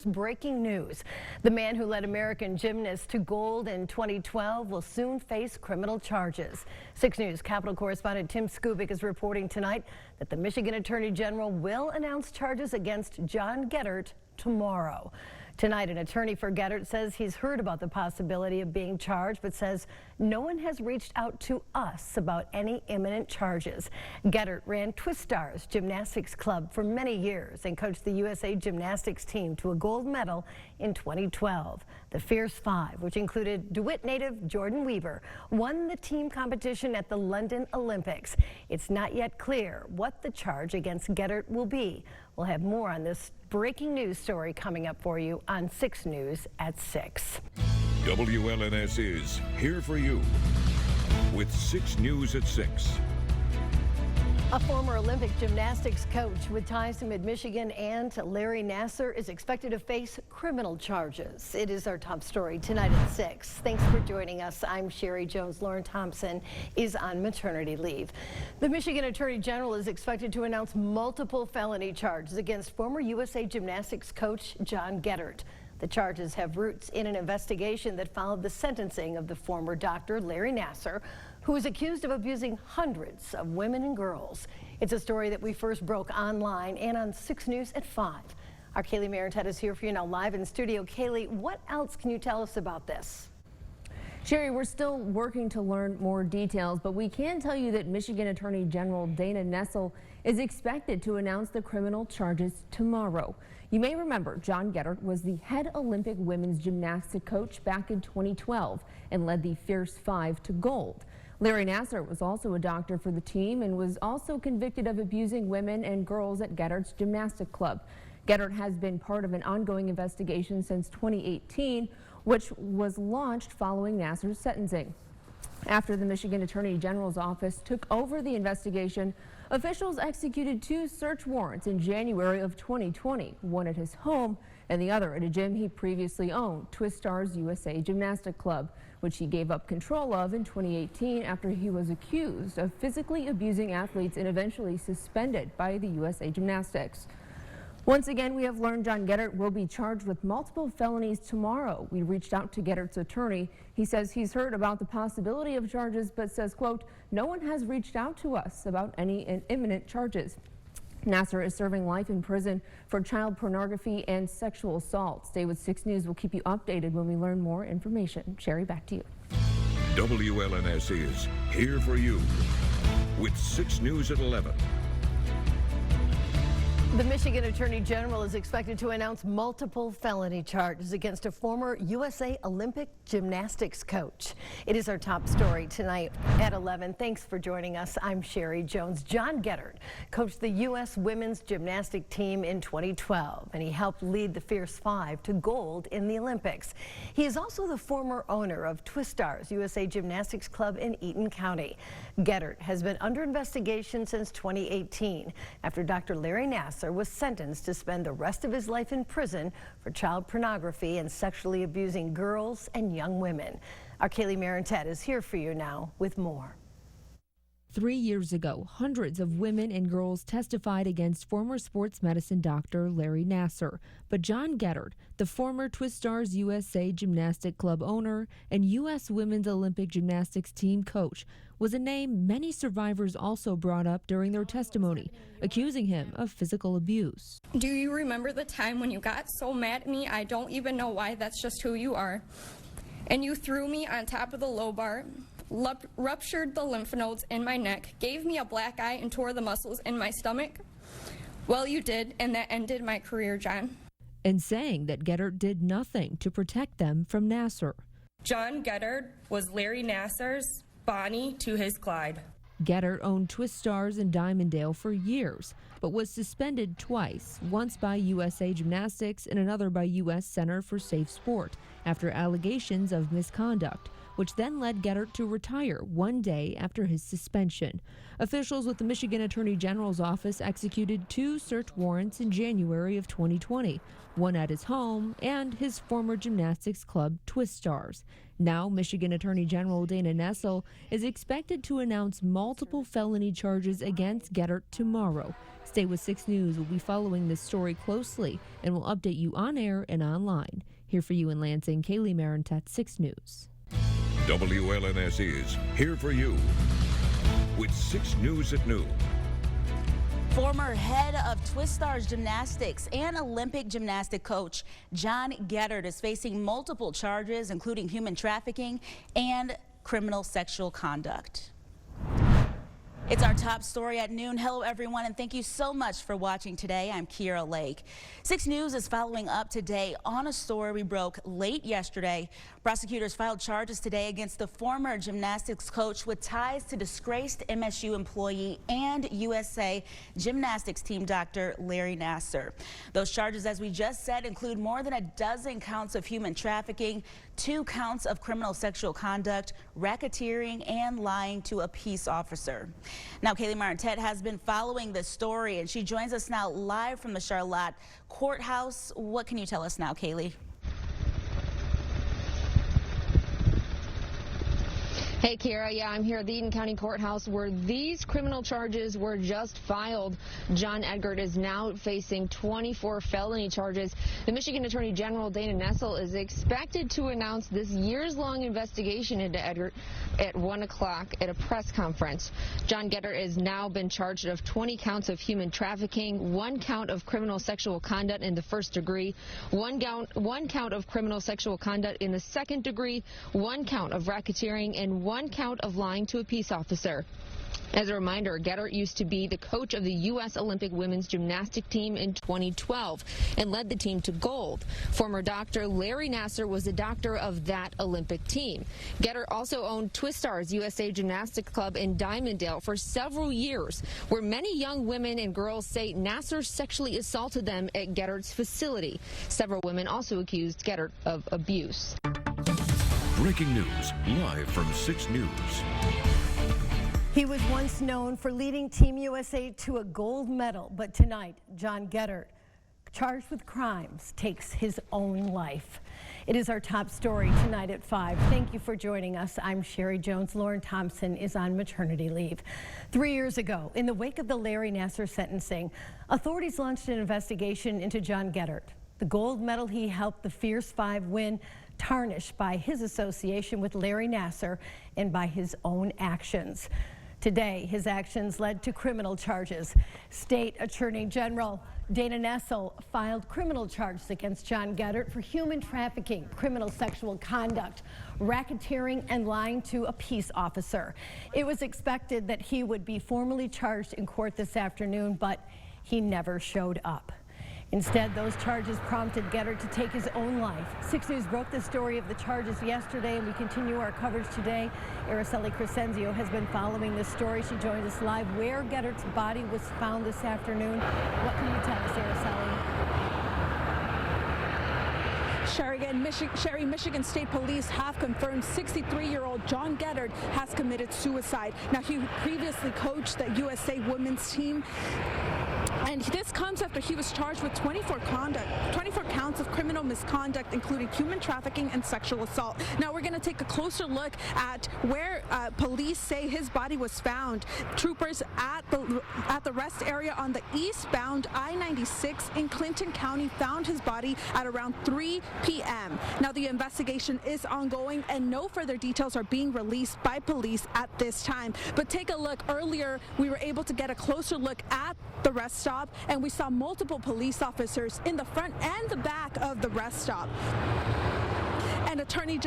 Breaking news. The man who led American gymnasts to gold in 2012 will soon face criminal charges. 6 News Capitol correspondent Tim Skubic is reporting tonight that the Michigan Attorney General will announce charges against John Geddert tomorrow. Tonight, an attorney for Geddert says he's heard about the possibility of being charged, but says no one has reached out to us about any imminent charges. Geddert ran Twist Stars Gymnastics Club for many years and coached the USA Gymnastics team to a gold medal in 2012. The Fierce Five, which included DeWitt native Jordan Weaver, won the team competition at the London Olympics. It's not yet clear what the charge against Geddert will be. We'll have more on this breaking news story coming up for you on 6 News at 6. WLNS is here for you with 6 News at 6. A former Olympic gymnastics coach with ties to Mid-Michigan and Larry Nassar is expected to face criminal charges. It is our top story tonight at 6. Thanks for joining us. I'm Sherry Jones. Lauren Thompson is on maternity leave. The Michigan Attorney General is expected to announce multiple felony charges against former USA Gymnastics coach John Geddert. The charges have roots in an investigation that followed the sentencing of the former doctor Larry Nassar, who is accused of abusing hundreds of women and girls. It's a story that we first broke online and on 6 News at 5. Our Kaylee Marentet is here for you now live in studio. Kaylee, what else can you tell us about this? Sherry, we're still working to learn more details, but we can tell you that Michigan Attorney General Dana Nessel is expected to announce the criminal charges tomorrow. You may remember John Geddert was the head Olympic women's gymnastics coach back in 2012 and led the Fierce Five to gold. Larry Nassar was also a doctor for the team and was also convicted of abusing women and girls at Geddert's gymnastic club. Geddert has been part of an ongoing investigation since 2018, which was launched following Nassar's sentencing. After the Michigan Attorney General's office took over the investigation, officials executed 2 search warrants in January of 2020, one at his home and the other at a gym he previously owned, Twist Stars USA Gymnastic Club, which he gave up control of in 2018 after he was accused of physically abusing athletes and eventually suspended by the USA Gymnastics. Once again, we have learned John Geddert will be charged with multiple felonies tomorrow. We reached out to Geddert's attorney. He says he's heard about the possibility of charges, but says, quote, no one has reached out to us about any imminent charges. Nassar is serving life in prison for child pornography and sexual assault. Stay with 6 News. We'll keep you updated when we learn more information. Sherry, back to you. WLNS is here for you with 6 News at 11. The Michigan Attorney General is expected to announce multiple felony charges against a former USA Olympic gymnastics coach. It is our top story tonight at 11. Thanks for joining us. I'm Sherry Jones. John Geddert coached the U.S. women's gymnastic team in 2012, and he helped lead the Fierce Five to gold in the Olympics. He is also the former owner of Twist Stars USA Gymnastics Club in Eaton County. Geddert has been under investigation since 2018 after Dr. Larry Nassar was sentenced to spend the rest of his life in prison for child pornography and sexually abusing girls and young women. Our Kaylee Marentet is here for you now with more. 3 years ago, hundreds of women and girls testified against former sports medicine doctor Larry Nassar. But John Geddert, the former Twist Stars USA Gymnastic Club owner and U.S. Women's Olympic Gymnastics team coach, was a name many survivors also brought up during their testimony, accusing him of physical abuse. Do you remember the time when you got so mad at me? I don't even know why, that's just who you are. And you threw me on top of the low bar, ruptured the lymph nodes in my neck, gave me a black eye, and tore the muscles in my stomach? Well, you did, and that ended my career, John. And saying that Geddert did nothing to protect them from Nassar. John Geddert was Larry Nassar's Bonnie to his Clyde. Geddert owned Twist Stars in Dimondale for years, but was suspended twice, once by USA Gymnastics and another by U.S. Center for Safe Sport, after allegations of misconduct. which then led Geddert to retire one day after his suspension. Officials with the Michigan Attorney General's office executed 2 search warrants in January of 2020, one at his home and his former gymnastics club, Twist Stars. Now, Michigan Attorney General Dana Nessel is expected to announce multiple felony charges against Geddert tomorrow. Stay with 6 News. We'll be following this story closely and will update you on air and online. Here for you in Lansing, Kaylee Marentet, 6 News. WLNS is here for you with 6 News at noon. Former head of Twist Stars Gymnastics and Olympic gymnastic coach John Geddert is facing multiple charges, including human trafficking and criminal sexual conduct. It's our top story at noon. Hello, everyone, and thank you so much for watching today. I'm Kiera Lake. 6 News is following up today on a story we broke late yesterday. Prosecutors filed charges today against the former gymnastics coach with ties to disgraced MSU employee and USA gymnastics team doctor Larry Nassar. Those charges, as we just said, include more than a dozen counts of human trafficking, 2 counts of criminal sexual conduct, racketeering, and lying to a peace officer. Now, Kaylee Marentet has been following this story, and she joins us now live from the Charlotte courthouse. What can you tell us now, Kaylee? Hey, Kira. Yeah, I'm here at the Eaton County Courthouse where these criminal charges were just filed. John Geddert is now facing 24 felony charges. The Michigan Attorney General Dana Nessel is expected to announce this years-long investigation into Geddert at 1 o'clock at a press conference. John Geddert has now been charged of 20 counts of human trafficking, 1 count of criminal sexual conduct in the first degree, 1 count of criminal sexual conduct in the second degree, 1 count of racketeering, and 1 count of lying to a peace officer. As a reminder, Geddert used to be the coach of the U.S. Olympic women's gymnastic team in 2012 and led the team to gold. Former doctor Larry Nassar was the doctor of that Olympic team. Geddert also owned Twist Stars USA Gymnastics Club in Diamonddale for several years, where many young women and girls say Nassar sexually assaulted them at Geddert's facility. Several women also accused Geddert of abuse. Breaking news live from 6 News. He was once known for leading Team USA to a gold medal, but tonight, John Geddert, charged with crimes, takes his own life. It is our top story tonight at 5. Thank you for joining us. I'm Sherry Jones. Lauren Thompson is on maternity leave. 3 years ago, in the wake of the Larry Nassar sentencing, authorities launched an investigation into John Geddert. The gold medal he helped the Fierce 5 win tarnished by his association with Larry Nassar and by his own actions. Today, his actions led to criminal charges. State Attorney General Dana Nessel filed criminal charges against John Geddert for human trafficking, criminal sexual conduct, racketeering, and lying to a peace officer. It was expected that he would be formally charged in court this afternoon, but he never showed up. Instead, those charges prompted Geddert to take his own life. 6 News broke the story of the charges yesterday, and we continue our coverage today. Araceli Crescenzio has been following this story. She joins us live where Geddert's body was found this afternoon. What can you tell us, Araceli? Michigan State Police have confirmed 63-year-old John Geddert has committed suicide. Now, he previously coached the USA women's team, and this comes after he was charged with 24 counts of criminal misconduct, including human trafficking and sexual assault. Now, we're going to take a closer look at where police say his body was found. Troopers at the rest area on the eastbound I-96 in Clinton County found his body at around 3 p.m. Now, the investigation is ongoing, and no further details are being released by police at this time. But take a look. Earlier, we were able to get a closer look at the rest stop, and we saw multiple police officers in the front and the back of the rest stop. And the Attorney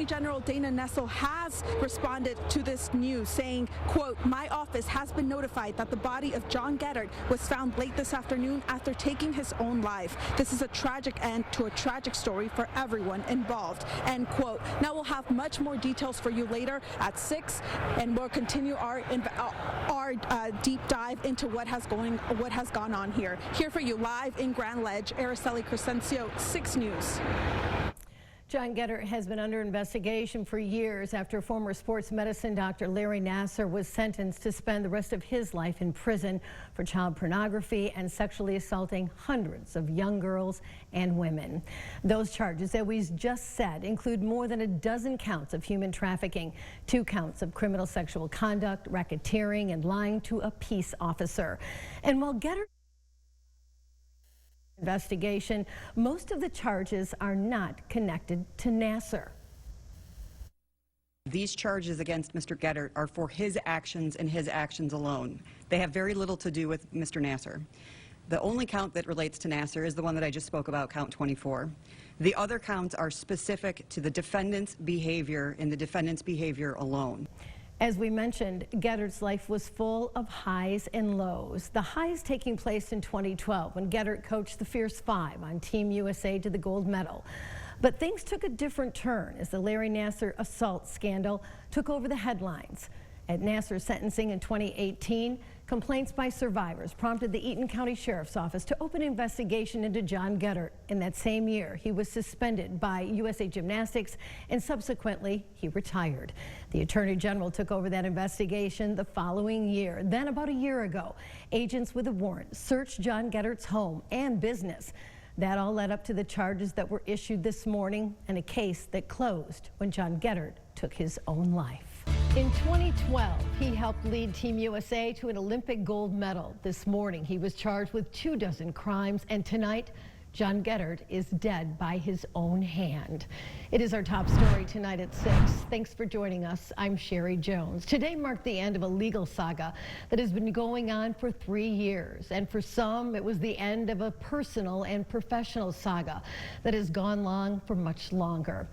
General Dana Nessel has responded to this news, saying, quote, "My office has been notified that the body of John Geddert was found late this afternoon after taking his own life. This is a tragic end to a tragic story for everyone involved," end quote. Now, we'll have much more details for you later at 6, and we'll continue our deep dive into what has gone on here. Here for you live in Grand Ledge, Araceli Crescenzio, 6 News. John Geddert has been under investigation for years after former sports medicine doctor Larry Nassar was sentenced to spend the rest of his life in prison for child pornography and sexually assaulting hundreds of young girls and women. Those charges, as we just said, include more than a dozen counts of human trafficking, 2 counts of criminal sexual conduct, racketeering, and lying to a peace officer. And while Geddert investigation, most of the charges are not connected to Nassar. These charges against Mr. Geddert are for his actions and his actions alone. They have very little to do with Mr. Nassar. The only count that relates to Nassar is the one that I just spoke about, count 24. The other counts are specific to the defendant's behavior and the defendant's behavior alone. As we mentioned, Geddert's life was full of highs and lows. The highs taking place in 2012 when Geddert coached the Fierce Five on Team USA to the gold medal. But things took a different turn as the Larry Nassar assault scandal took over the headlines. At Nassar's sentencing in 2018, complaints by survivors prompted the Eaton County Sheriff's Office to open an investigation into John Geddert. In that same year, he was suspended by USA Gymnastics and subsequently he retired. The Attorney General took over that investigation the following year. Then about a year ago, agents with a warrant searched John Geddert's home and business. That all led up to the charges that were issued this morning and a case that closed when John Geddert took his own life. In 2012, he helped lead Team USA to an Olympic gold medal. This morning, he was charged with 24 crimes, and tonight, John Geddert is dead by his own hand. It is our top story tonight at 6. Thanks for joining us. I'm Sherry Jones. Today marked the end of a legal saga that has been going on for 3 years. And for some, it was the end of a personal and professional saga that has gone on for much longer.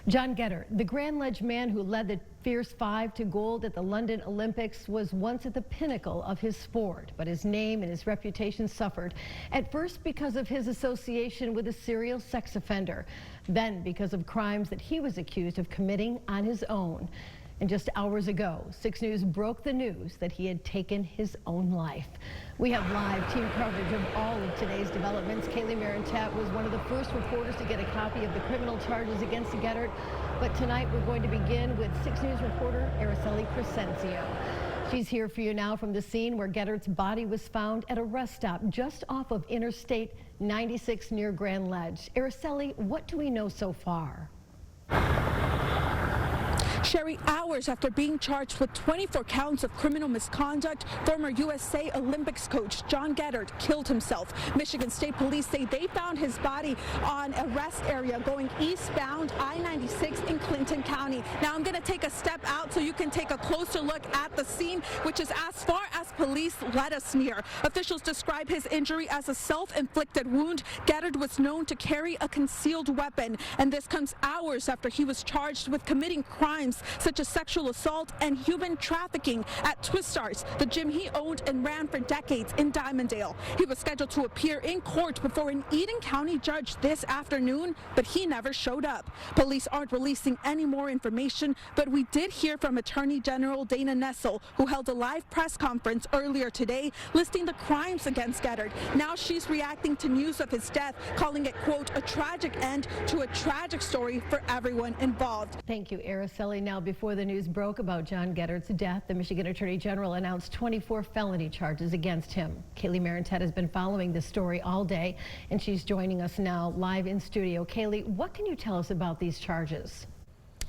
John Geddert, the Grand Ledge man who led the Fierce Five to gold at the London Olympics, was once at the pinnacle of his sport, but his name and his reputation suffered. At first because of his association with a serial sex offender, then because of crimes that he was accused of committing on his own. And just hours ago, 6 News broke the news that he had taken his own life. We have live team coverage of all of today's developments. Kaylee Marentat was one of the first reporters to get a copy of the criminal charges against Geddert. But tonight we're going to begin with 6 News reporter Araceli Crescencio. She's here for you now from the scene where Geddert's body was found at a rest stop just off of Interstate 96 near Grand Ledge. Araceli, what do we know so far? Sherry, hours after being charged with 24 counts of criminal misconduct, former USA Olympics coach John Geddert killed himself. Michigan State Police say they found his body on a rest area going eastbound I-96 in Clinton County. Now I'm going to take a step out so you can take a closer look at the scene, which is as far as police let us near. Officials describe his injury as a self-inflicted wound. Geddert was known to carry a concealed weapon, and this comes hours after he was charged with committing crimes such as sexual assault and human trafficking at Twistars, the gym he owned and ran for decades in Diamondale. He was scheduled to appear in court before an Eaton County judge this afternoon, but he never showed up. Police aren't releasing any more information, but we did hear from Attorney General Dana Nessel, who held a live press conference earlier today listing the crimes against Geddert. Now she's reacting to news of his death, calling it, quote, a tragic end to a tragic story for everyone involved. Thank you, Araceli. Now, before the news broke about John Geddert's death, the Michigan Attorney General announced 24 felony charges against him. Kaylee Marentat has been following this story all day, and she's joining us now live in studio. Kaylee, what can you tell us about these charges?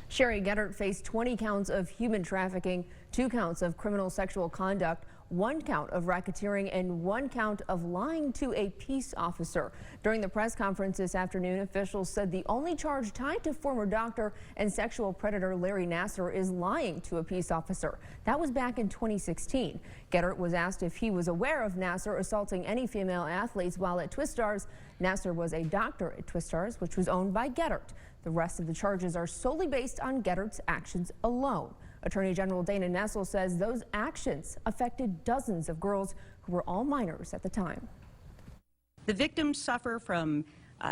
Sherry, Geddert faced 20 counts of human trafficking, 2 counts of criminal sexual conduct, 1 count of racketeering, and 1 count of lying to a peace officer. During the press conference this afternoon, officials said the only charge tied to former doctor and sexual predator Larry Nassar is lying to a peace officer. That was back in 2016. Geddert was asked if he was aware of Nassar assaulting any female athletes while at Twistars. Nassar was a doctor at Twistars, which was owned by Geddert. The rest of the charges are solely based on Geddert's actions alone. Attorney General Dana Nessel says those actions affected dozens of girls who were all minors at the time. The victims suffer from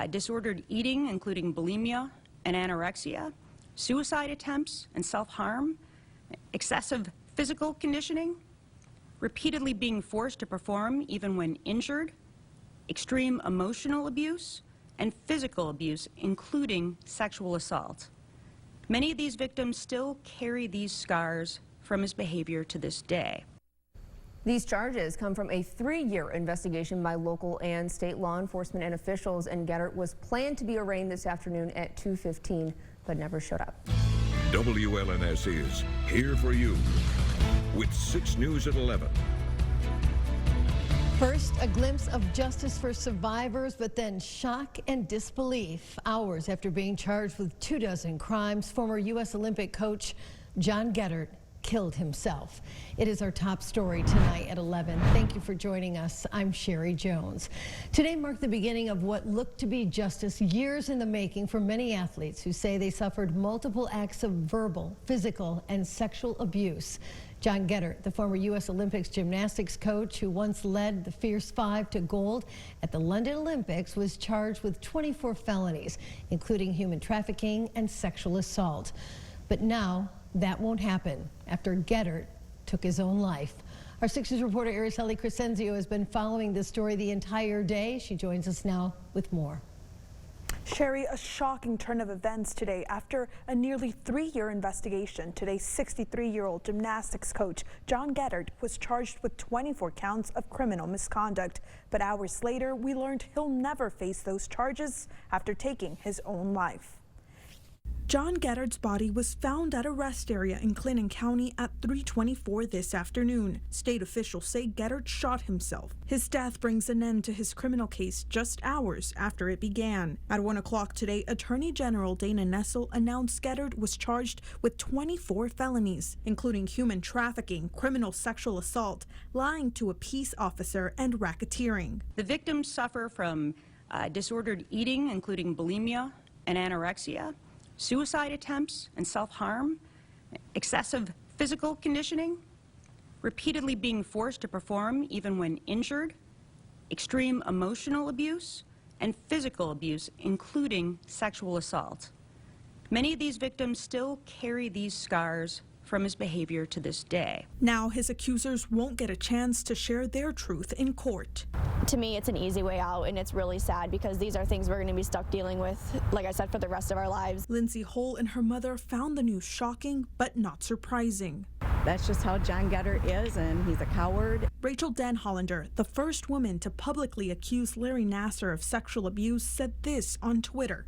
disordered eating, including bulimia and anorexia, suicide attempts and self-harm, excessive physical conditioning, repeatedly being forced to perform even when injured, extreme emotional abuse, and physical abuse, including sexual assault. Many of these victims still carry these scars from his behavior to this day. These charges come from a 3-year investigation by local and state law enforcement and officials, and Geddert was planned to be arraigned this afternoon at 2:15, but never showed up. WLNS is here for you with 6 News at 11. First, a glimpse of justice for survivors, but then shock and disbelief. Hours after being charged with 24 crimes, former U.S. Olympic coach John Geddert killed himself. It is our top story tonight at 11. Thank you for joining us. I'm Sherry Jones. Today marked the beginning of what looked to be justice years in the making for many athletes who say they suffered multiple acts of verbal, physical, and sexual abuse. John Geddert, the former U.S. Olympics gymnastics coach who once led the Fierce Five to gold at the London Olympics, was charged with 24 felonies, including human trafficking and sexual assault. But now that won't happen after Geddert took his own life. Our 6 News reporter Araceli Crescenzio has been following this story the entire day. She joins us now with more. Sherry, a shocking turn of events today after a nearly 3-year investigation. Today, 63-year-old gymnastics coach John Geddert was charged with 24 counts of criminal misconduct. But hours later, we learned he'll never face those charges after taking his own life. John Geddert's body was found at a rest area in Clinton County at 3:24 this afternoon. State officials say Geddert shot himself. His death brings an end to his criminal case just hours after it began. At 1 o'clock today, Attorney General Dana Nessel announced Geddert was charged with 24 felonies, including human trafficking, criminal sexual assault, lying to a peace officer, and racketeering. The victims suffer from disordered eating, including bulimia and anorexia, suicide attempts and self-harm, excessive physical conditioning, repeatedly being forced to perform even when injured, extreme emotional abuse, and physical abuse, including sexual assault. Many of these victims still carry these scars from his behavior to this day. Now his accusers won't get a chance to share their truth in court. To me, it's an easy way out, and it's really sad because these are things we're going to be stuck dealing with, like I said, for the rest of our lives. Lindsay Hull and her mother found the news shocking but not surprising. That's just how John Geddert is, and he's a coward. Rachel Den Hollander, the first woman to publicly accuse Larry Nassar of sexual abuse, said this on Twitter: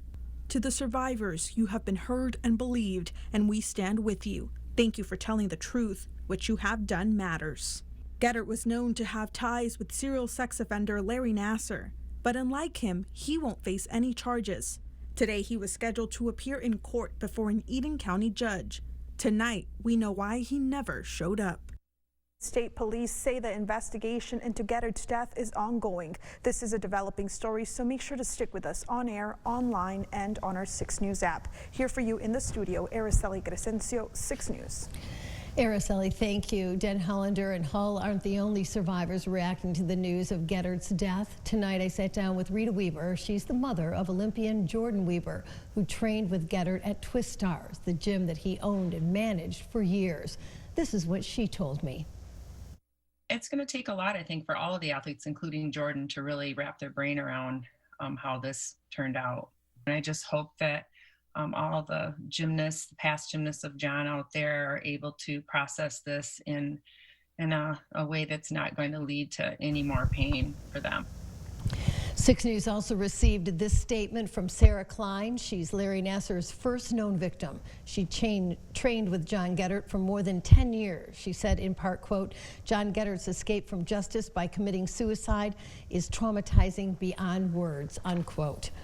"To the survivors, you have been heard and believed, and we stand with you. Thank you for telling the truth. What you have done matters." Geddert was known to have ties with serial sex offender Larry Nassar, but unlike him, he won't face any charges. Today, he was scheduled to appear in court before an Eden County judge. Tonight, we know why he never showed up. State police say the investigation into Geddert's death is ongoing. This is a developing story, so make sure to stick with us on air, online, and on our 6 News app. Here for you in the studio, Araceli Crescenzio, 6 News. Araceli, thank you. Den Hollander and Hull aren't the only survivors reacting to the news of Geddert's death. Tonight, I sat down with Rita Weber. She's the mother of Olympian Jordan Weber, who trained with Geddert at Twist Stars, the gym that he owned and managed for years. This is what she told me. It's going to take a lot, I think, for all of the athletes, including Jordan, to really wrap their brain around how this turned out. And I just hope that all the gymnasts, the past gymnasts of John out there, are able to process this in a way that's not going to lead to any more pain for them. 6 News also received this statement from Sarah Klein. She's Larry Nassar's first known victim. She trained with John Geddert for more than 10 years. She said in part, quote, "John Geddert's escape from justice by committing suicide is traumatizing beyond words," unquote.